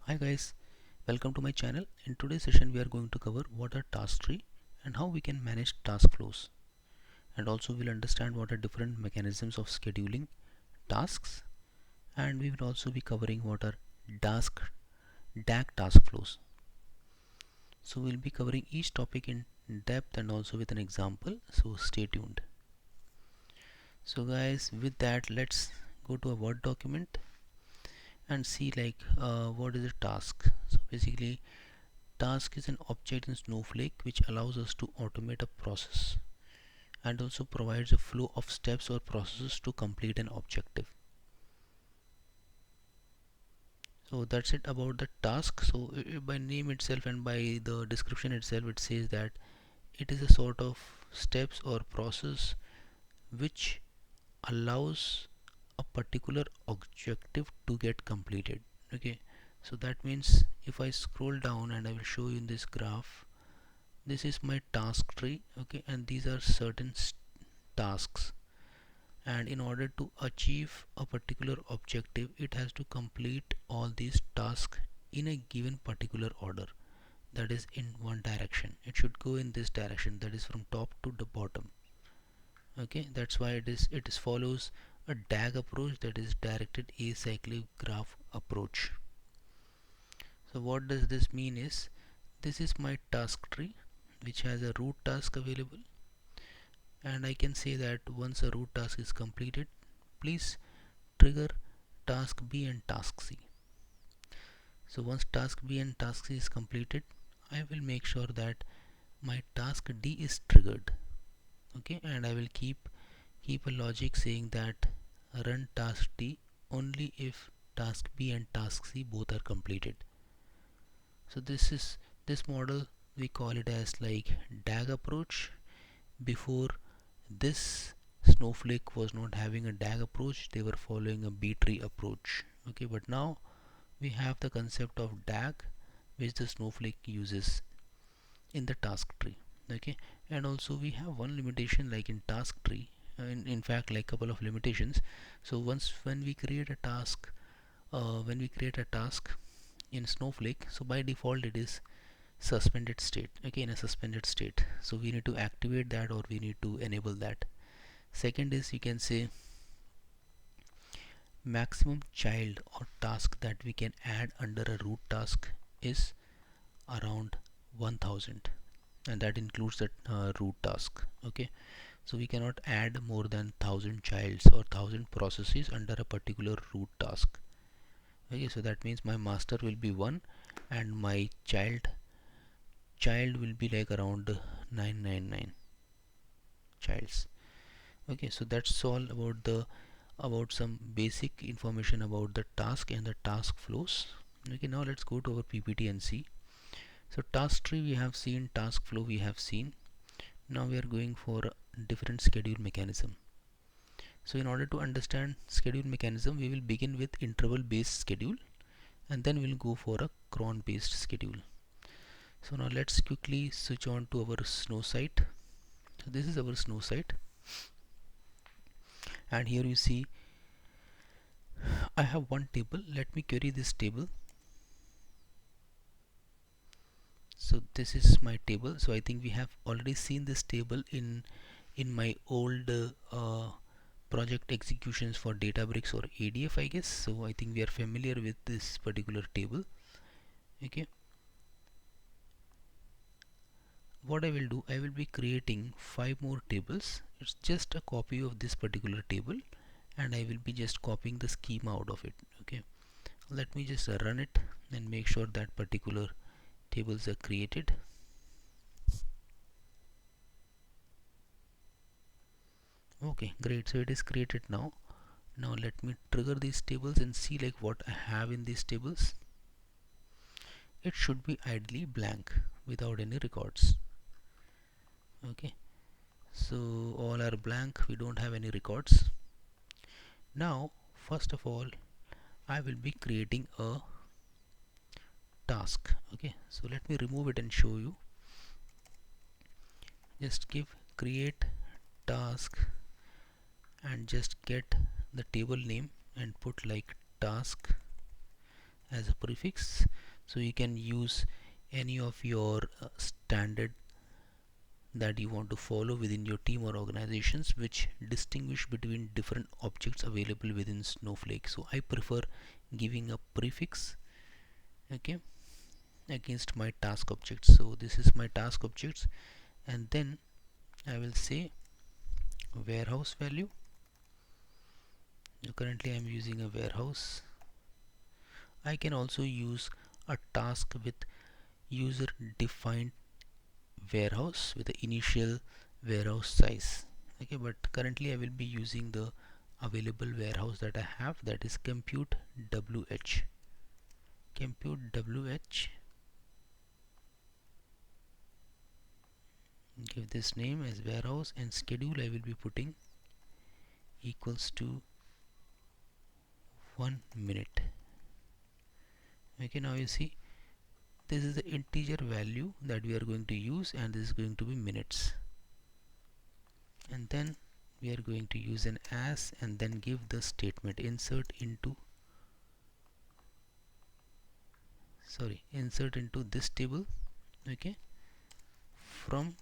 Hi guys, welcome to my channel. In today's session we are going to cover what are task tree and how we can manage task flows, and also we'll understand what are different mechanisms of scheduling tasks, and we will also be covering what are task DAG task flows. So we'll be covering each topic in depth and also with an example, so stay tuned. So guys, with that, let's go to a Word document and see what is a task. So basically, task is an object in Snowflake which allows us to automate a process and also provides a flow of steps or processes to complete an objective. So that's it about the task. So by name itself and by the description itself, it says that it is a sort of steps or process which allows a particular objective to get completed. Okay, so that means if I scroll down and I will show you in this graph, this is my task tree. Okay, and these are certain tasks, and in order to achieve a particular objective it has to complete all these tasks in a given particular order, that is in one direction. It should go in this direction, that is from top to the bottom. Okay, that's why it is follows a DAG approach, that is directed acyclic graph approach. So what does this mean is, this is my task tree which has a root task available, and I can say that once a root task is completed, please trigger task B and task C. So once task B and task C is completed, I will make sure that my task D is triggered. Okay, and I will keep a logic saying that run task D only if task B and task C both are completed. So this model, we call it as like DAG approach. Before this, Snowflake was not having a DAG approach, they were following a B tree approach. Okay, but now we have the concept of DAG which the Snowflake uses in the task tree. Okay, and also we have one limitation like in task tree, in fact like couple of limitations. So once when we create a task, in Snowflake, so by default it is suspended state. Okay, in a suspended state, so we need to activate that or we need to enable that. Second is, you can say, maximum child or task that we can add under a root task is around 1000, and that includes the root task. Okay, so we cannot add more than 1000 childs or 1000 processes under a particular root task. Okay, so that means my master will be 1 and my child will be like around 999 childs. Okay, so that's all about some basic information about the task and the task flows. Okay, now let's go to our PPT and see. So task tree we have seen, task flow we have seen. Now we are going for a different schedule mechanism. So in order to understand schedule mechanism, we will begin with interval based schedule and then we'll go for a cron based schedule. So now let's quickly switch on to our snow site. So this is our snow site, and here you see I have one table. Let me query this table. So this is my table. So I think we have already seen this table in my old project executions for DataBricks or ADF, I guess. So I think we are familiar with this particular table. Okay, what I will do, I will be creating 5 more tables. It's just a copy of this particular table, and I will be just copying the schema out of it. Okay, let me just run it and make sure that particular tables are created. Okay, great, so it is created now. Now let me trigger these tables and see like what I have in these tables. It should be ideally blank without any records. Okay, so all are blank, we don't have any records. Now first of all, I will be creating a task. Okay, so let me remove it and show you. Just give create task and just get the table name and put like task as a prefix. So you can use any of your standard that you want to follow within your team or organizations, which distinguish between different objects available within Snowflake. So I prefer giving a prefix, okay, against my task objects. So this is my task objects, and then I will say warehouse value. Currently I am using a warehouse. I can also use a task with user defined warehouse with the initial warehouse size, okay, but currently I will be using the available warehouse that I have, that is compute wh. Give this name as warehouse, and schedule I will be putting equals to 1 minute. Okay, now you see this is the integer value that we are going to use, and this is going to be minutes. And then we are going to use an as, and then give the statement insert into this table, okay, from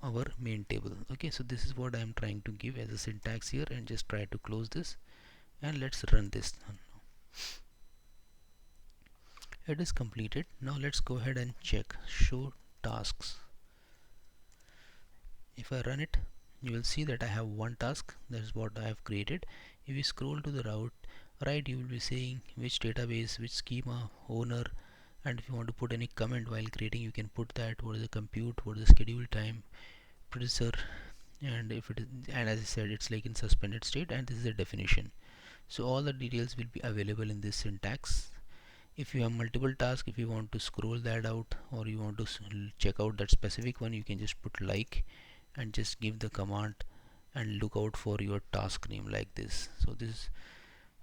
our main table. Okay, so this is what I am trying to give as a syntax here, and just try to close this, and let's run this. It is completed. Now let's go ahead and check show tasks. If I run it, you will see that I have one task. That is what I have created. If you scroll to the right, you will be saying which database, which schema, owner, and if you want to put any comment while creating, you can put that. What is the compute, what is the schedule time, producer, and if it is, and as I said, it's like in suspended state, and this is the definition. So all the details will be available in this syntax. If you have multiple tasks, if you want to scroll that out, or you want to check out that specific one, you can just put like and just give the command and look out for your task name like this.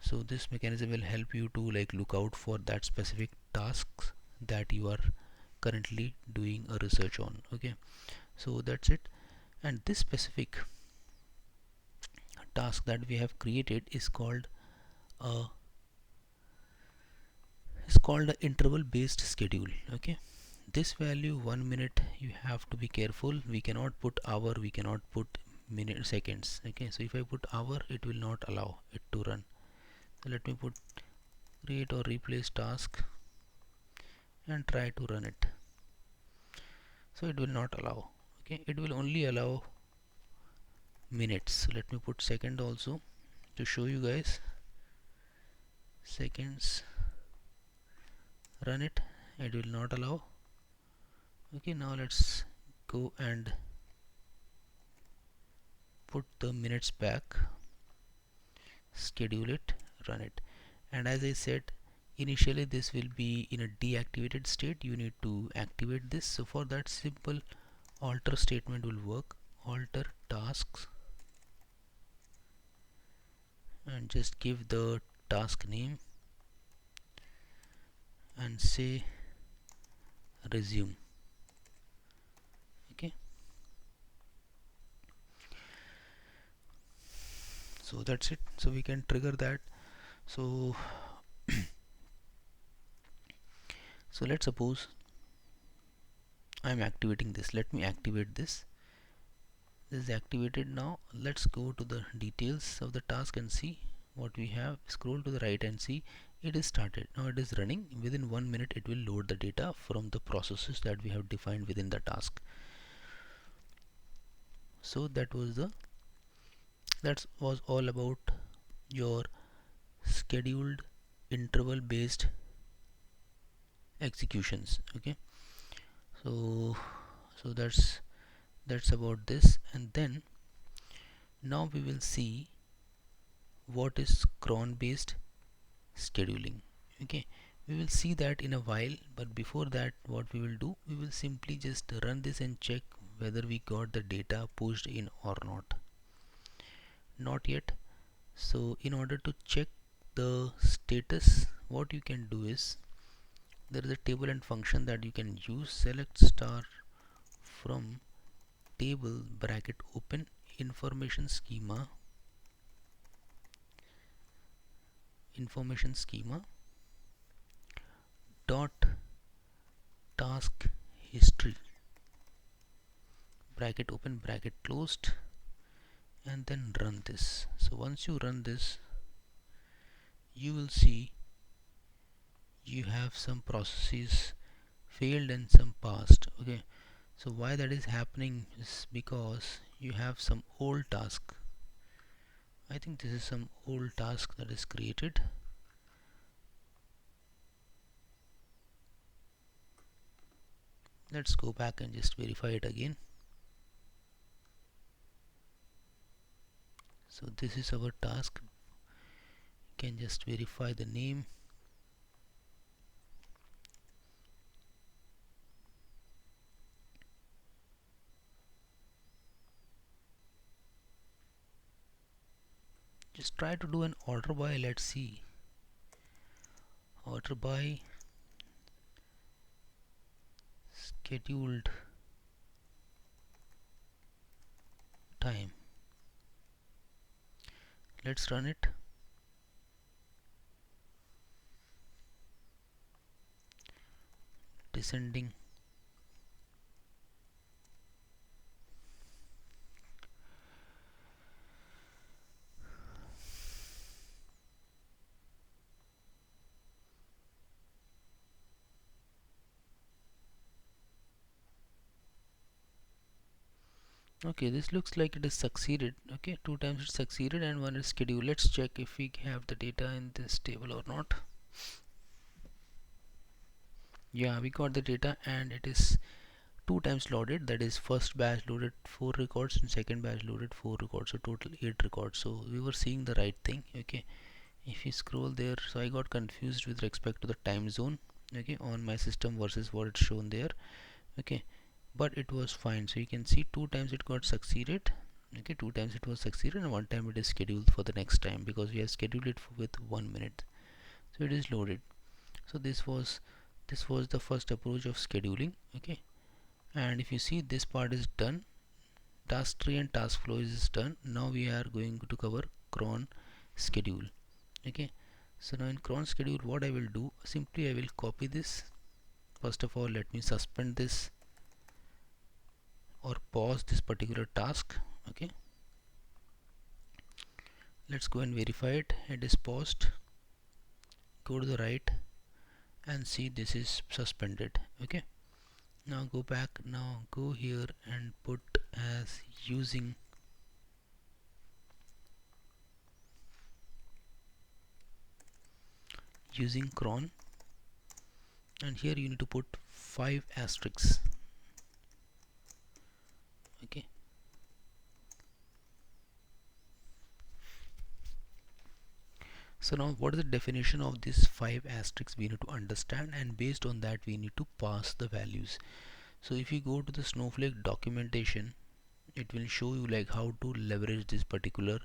So this mechanism will help you to like look out for that specific tasks that you are currently doing a research on. Okay, so that's it. And this specific task that we have created is called a interval based schedule. Okay, this value 1 minute, you have to be careful. We cannot put hour, we cannot put minute, seconds. Okay, so if I put hour, it will not allow it to run. So let me put create or replace task and try to run it. So it will not allow. Okay, it will only allow minutes. So let me put second also to show you guys. Seconds, run it, it will not allow. Okay, now let's go and put the minutes back, schedule it, run it. And as I said, initially this will be in a deactivated state. You need to activate this. So for that, simple alter statement will work. Alter tasks, and just give the task name and say resume. Okay, so that's it. So we can trigger that. So so let's suppose I'm activating this. Let me activate this. This is activated. Now let's go to the details of the task and see what we have. Scroll to the right and see it is started. Now it is running. Within 1 minute it will load the data from the processes that we have defined within the task. So that was all about your scheduled interval based executions. Okay, so that's about this. And then now we will see what is cron-based scheduling. Okay, we will see that in a while, but before that, what we will do, we will simply just run this and check whether we got the data pushed in or not yet. So in order to check the status, what you can do is, there is a table and function that you can use. Select star from table bracket open information schema information schema dot task history, bracket open, bracket closed, and then run this. So once you run this, you will see you have some processes failed and some passed. Okay, so why that is happening is because you have some old task. I think this is some old task that is created. Let's go back and just verify it again. So this is our task. You can just verify the name. Just try to do an order by. Let's see. Order by scheduled time. Let's run it. Descending. Okay, this looks like it is succeeded. Okay, 2 times it succeeded and 1 is scheduled. Let's check if we have the data in this table or not. Yeah, we got the data and it is 2 times loaded. That is, first batch loaded 4 records and second batch loaded 4 records, so total 8 records. So we were seeing the right thing. Okay, if you scroll there, so I got confused with respect to the time zone, okay, on my system versus what it's shown there. Okay, but it was fine. So you can see 2 times it got succeeded. Okay, 2 times it was succeeded and 1 time it is scheduled for the next time, because we have scheduled it with 1 minute. So it is loaded. So this was the first approach of scheduling. Okay, and if you see, this part is done. Task tree and task flow is done. Now we are going to cover cron schedule. Okay, so now in cron schedule, what I will do, simply I will copy this. First of all, let me suspend this or pause this particular task. Okay, let's go and verify it. It is paused. Go to the right and see this is suspended. Okay, now go back. Now go here and put as using cron, and here you need to put 5 asterisks. Okay, so now what is the definition of this 5 asterisks we need to understand, and based on that we need to pass the values. So if you go to the Snowflake documentation, it will show you like how to leverage this particular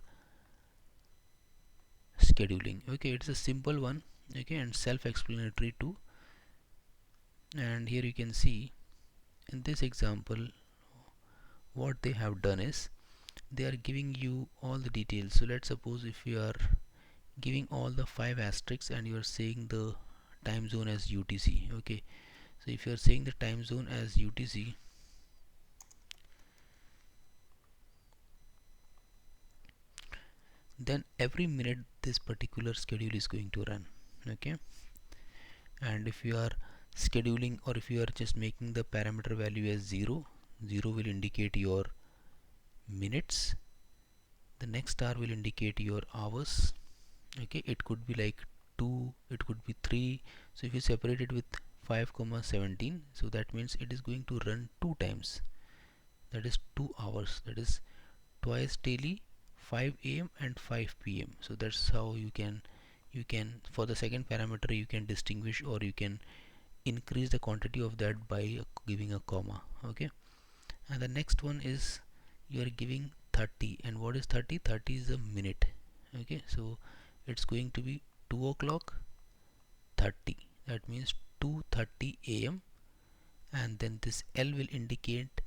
scheduling. Okay, it's a simple one. Okay, and self-explanatory too. And here you can see in this example what they have done is they are giving you all the details. So let's suppose if you are giving all the 5 asterisks and you are saying the time zone as UTC. Okay, so if you are saying the time zone as UTC, then every minute this particular schedule is going to run. Okay, and if you are scheduling, or if you are just making the parameter value as 0, 0 will indicate your minutes, the next star will indicate your hours. Okay, it could be like 2, it could be 3. So if you separate it with 5,17, so that means it is going to run 2 times, that is 2 hours, that is twice daily, 5 a.m. and 5 p.m. So that's how you can for the second parameter you can distinguish, or you can increase the quantity of that by giving a comma. Okay, and the next one is you are giving 30, and what is 30? 30 is a minute. Okay, so it's going to be 2 o'clock 30, that means 2:30 a.m. and then this L will indicate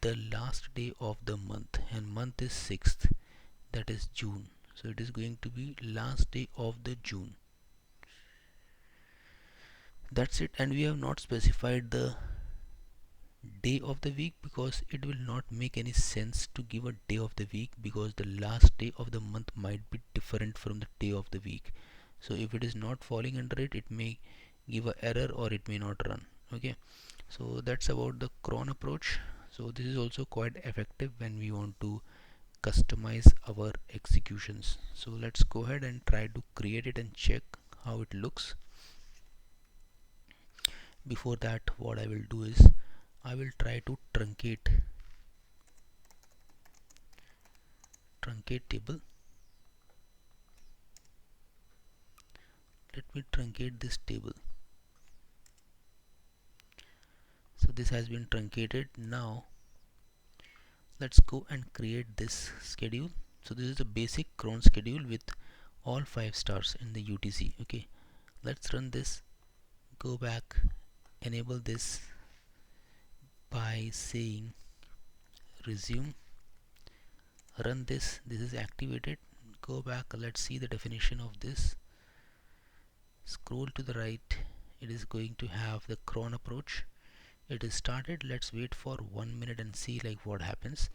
the last day of the month, and month is 6th, that is June. So it is going to be last day of the June. That's it. And we have not specified the day of the week because it will not make any sense to give a day of the week, because the last day of the month might be different from the day of the week. So if it is not falling under it, it may give a error or it may not run. Okay, so that's about the cron approach. So this is also quite effective when we want to customize our executions. So let's go ahead and try to create it and check how it looks. Before that, what I will do is I will try to truncate table. Let me truncate this table. So this has been truncated. Now let's go and create this schedule. So this is the basic cron schedule with all 5 stars in the UTC. Okay, let's run this. Go back, enable this by saying resume, run this. This is activated. Go back, let's see the definition of this. Scroll to the right, it is going to have the cron approach. It is started. Let's wait for 1 minute and see like what happens.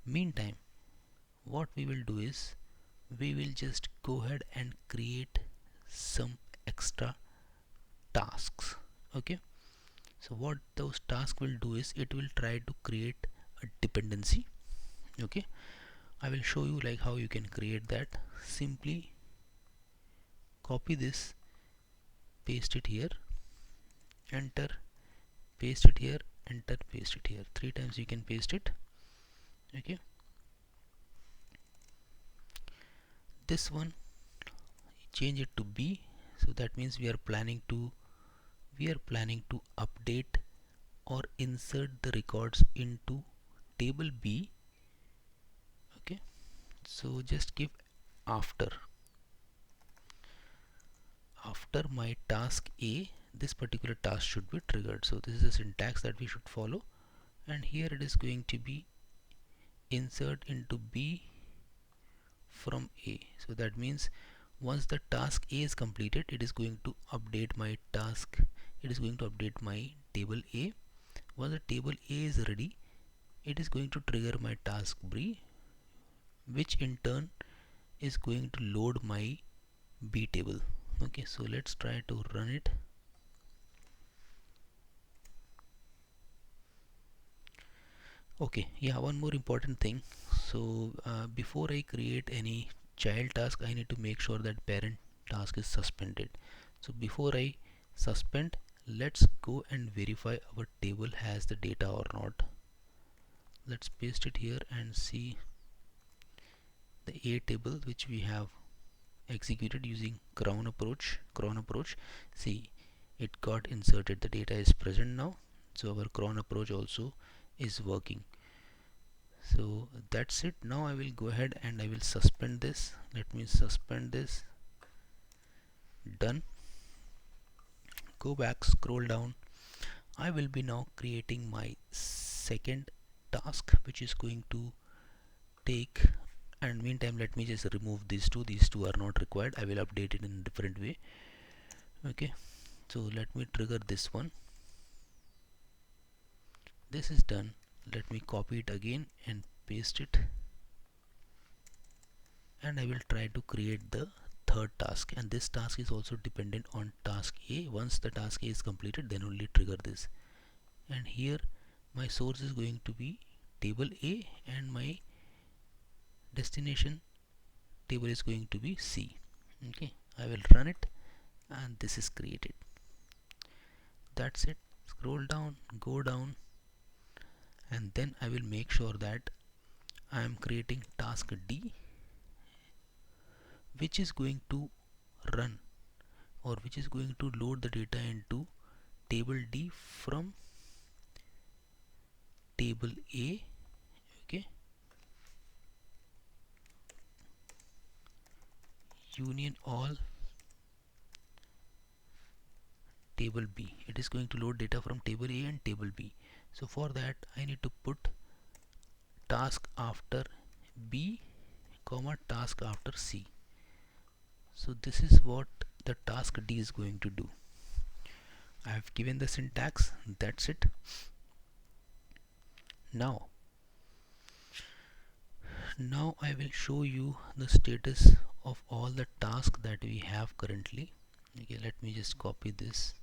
Meantime, what we will do is we will just go ahead and create some extra tasks. Okay, so what those tasks will do is it will try to create a dependency. Okay, I will show you like how you can create that. Simply copy this, paste it here, enter, paste it here, enter, paste it here. 3 times you can paste it. Okay, this one change it to B. So that means we are planning to update or insert the records into table B. Okay, so just give after my task A, this particular task should be triggered. So this is the syntax that we should follow, and here it is going to be insert into B from A. So that means once the task A is completed, it is going to update my task, it is going to update my table A. Once the table A is ready, it is going to trigger my task B, which in turn is going to load my B table. Okay, so let's try to run it. Okay, yeah, one more important thing. So before I create any child task, I need to make sure that parent task is suspended. So before I suspend, let's go and verify our table has the data or not. Let's paste it here and see the A table which we have executed using cron approach. See, it got inserted, the data is present now, so our cron approach also is working. So that's it. Now I will go ahead and I will suspend this. Let me suspend this. Done. Go back, scroll down. I will be now creating my second task, which is going to take, and meantime let me just remove these two are not required. I will update it in a different way. Okay, so let me trigger this one. This is done. Let me copy it again and paste it, and I will try to create the third task, and this task is also dependent on task A. Once the task A is completed, then only trigger this. And here my source is going to be table A and my destination table is going to be C. Okay, I will run it and this is created. That's it. Scroll down, go down, and then I will make sure that I am creating task D, which is going to run, or which is going to load the data into table D from table A. Okay, union all table B. It is going to load data from table A and table B. So for that I need to put task after B comma task after C. So this is what the task D is going to do. I have given the syntax, that's it. Now I will show you the status of all the tasks that we have currently. Okay, let me just copy this,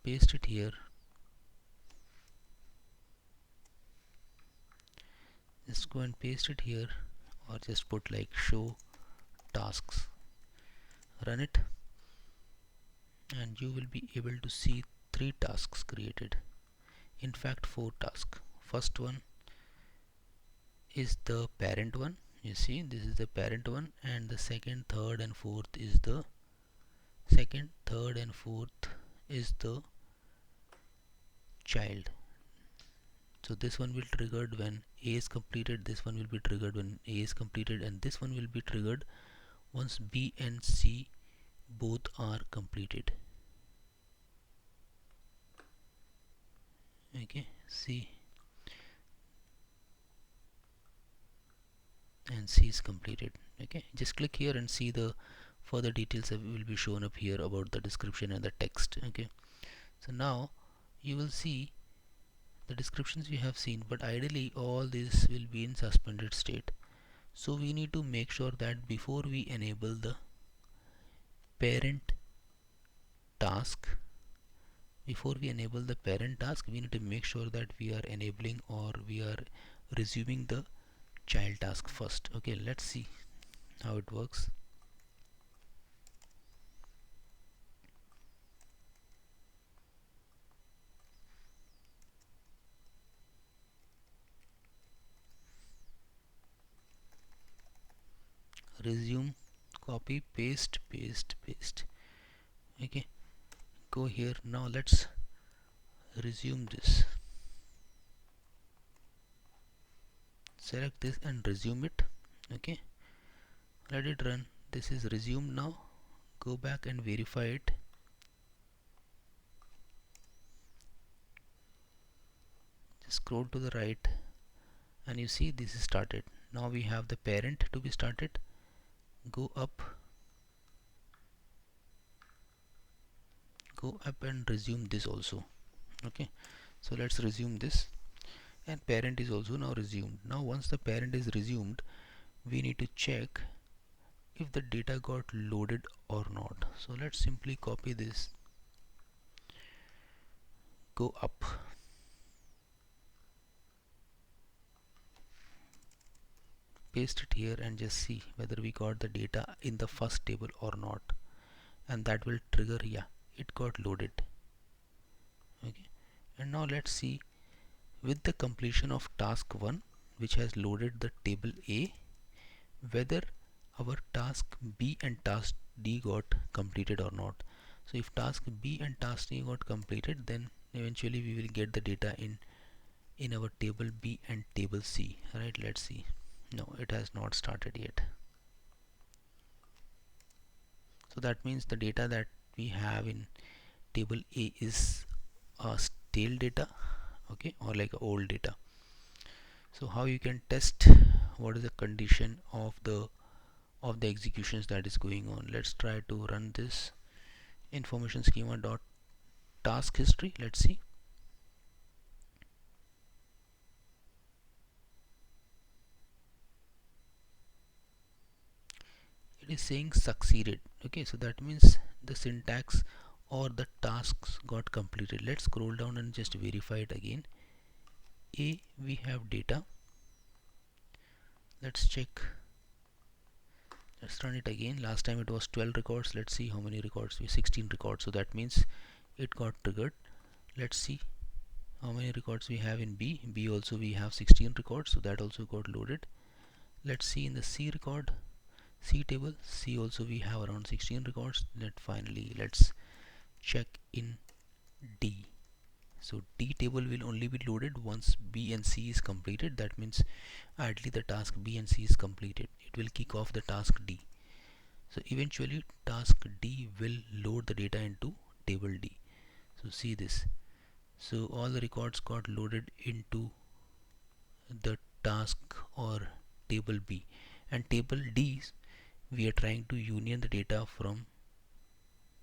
paste it here, just go and paste it here, or just put like show tasks, run it, and you will be able to see 3 tasks created. In fact 4 tasks. First one is the parent one, you see this is the parent one, and the second, third and fourth is the child. So this one will triggered when A is completed, this one will be triggered when A is completed, and this one will be triggered once B and C both are completed. Okay, C and C is completed. Okay, just click here and see the further details will be shown up here about the description and the text. Okay, so now you will see the descriptions you have seen, but ideally all this will be in suspended state. So we need to make sure that before we enable the parent task, we need to make sure that we are enabling or we are resuming the child task first. Okay, let's see how it works. Resume, copy, paste. Okay, go here. Now let's resume this. Select this and resume it. Okay, let it run. This is resumed now. Go back and verify it. Just scroll to the right and you see this is started. Now we have the parent to be started. Go up and resume this also. Okay, so let's resume this, and parent is also now resumed. Now once the parent is resumed, we need to check if the data got loaded or not. So let's simply copy this, go up, paste it here, and just see whether we got the data in the first table or not, and that will trigger, yeah, it got loaded. Okay, and now let's see with the completion of task 1, which has loaded the table A, whether our task B and task D got completed or not. So if task B and task D got completed, then eventually we will get the data in our table B and table C. Right, let's see. No, it has not started yet. So that means the data that we have in table A is stale data, okay, or like old data. So how you can test what is the condition of the executions that is going on? Let's try to run this information schema dot task history. Let's see. It is saying succeeded. Okay, so that means the syntax or the tasks got completed. Let's scroll down and just verify it again. A, we have data. Let's check. Let's run it again. Last time it was 12 records. Let's see how many records. 16 records. So that means it got triggered. Let's see how many records we have in B. B also we have 16 records, so that also got loaded. Let's see in the C record, C table. C also we have around 16 records. Let's check in D. So D table will only be loaded once B and C is completed. That means ideally the task B and C is completed. It will kick off the task D. So eventually task D will load the data into table D. So see this. So all the records got loaded into the task or table B, and table D we are trying to union the data from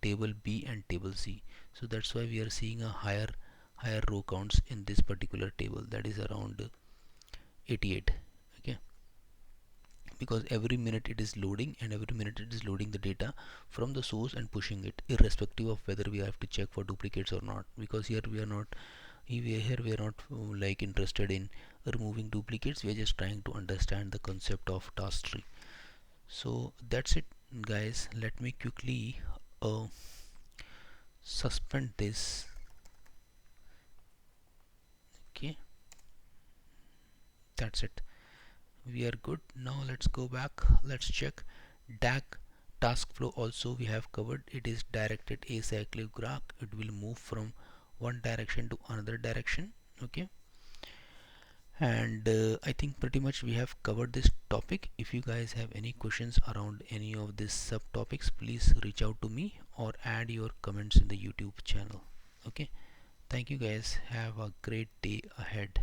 table B and table C. So that's why we are seeing a higher row counts in this particular table, that is around 88. Okay, because every minute it is loading, and every minute it is loading the data from the source and pushing it, irrespective of whether we have to check for duplicates or not, because here we are not like interested in removing duplicates. We are just trying to understand the concept of task tree. So that's it, guys. Let me quickly suspend this. Okay, that's it. We are good. Now let's go back. Let's check DAG task flow. Also we have covered. It is directed acyclic graph. It will move from one direction to another direction. Okay, and I think pretty much we have covered this topic. If you guys have any questions around any of these subtopics, please reach out to me or add your comments in the YouTube channel. Okay, thank you guys. Have a great day ahead.